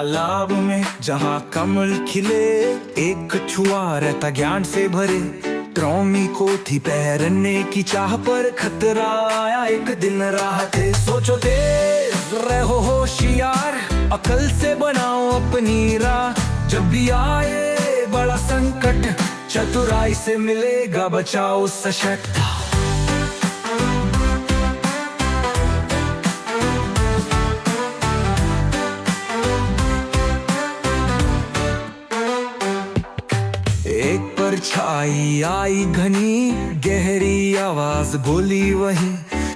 तालाब में जहाँ कमल खिले, एक कछुआ रहता ज्ञान से भरे। टॉमी को थी तैरने की चाह पर खतरा आया एक दिन राहते। सोचो तेज रहो होशियार, अकल से बनाओ अपनी राह। जब भी आए बड़ा संकट, चतुराई से मिलेगा बचाओ सशक्त। एक परछाई आई घनी, गहरी आवाज बोली वही,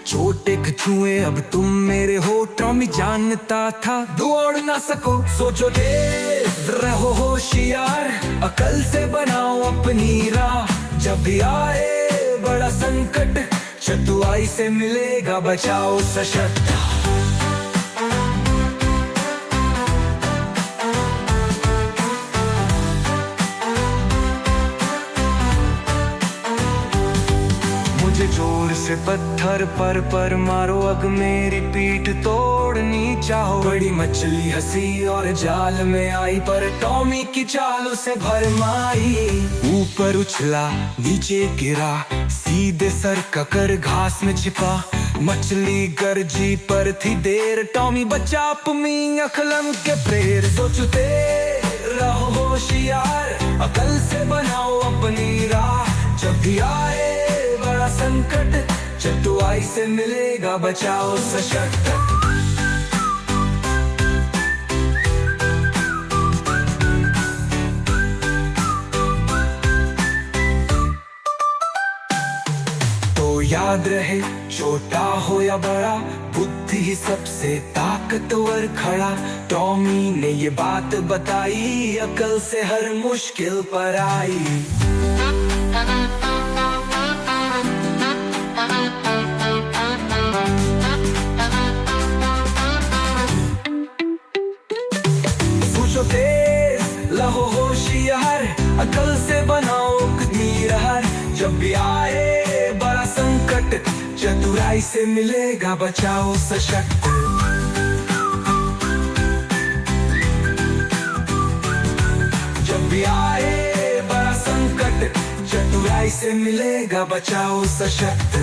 छोटे कछुए अब तुम मेरे हो। टॉमी जानता था दौड़ ना सको, सोचो तेज रहो होशियार, अकल से बनाओ अपनी राह। जब भी आए बड़ा संकट, चतुराई से मिलेगा बचाओ सशक्त। मुझे जोर से पत्थर पर मारो, अग मेरी पीठ तोड़नी चाहो। बड़ी मछली हंसी और जाल में आई, पर टॉमी की चाल उसे भरमाई। ऊपर उछला नीचे गिरा, सीधे सर का कर घास में छिपा। मछली गर्जी पर थी देर, टॉमी बचा अपनी अकलम के प्रेर। सोचते रहो होशियार, अकल से बनाओ अपनी राह। जब भी आए बड़ा संकट, चतुराई से मिलेगा बचाओ सशक्त। तो याद रहे छोटा हो या बड़ा, बुद्धि ही सबसे ताकतवर खड़ा। टॉमी ने ये बात बताई, अकल से हर मुश्किल पर आई। तेज लहो होशियार, अकल से बनाओ अपनी राह। जब भी आए बड़ा संकट, चतुराई से मिलेगा बचाओ सशक्त। जब भी आए बड़ा संकट, चतुराई से मिलेगा बचाओ सशक्त।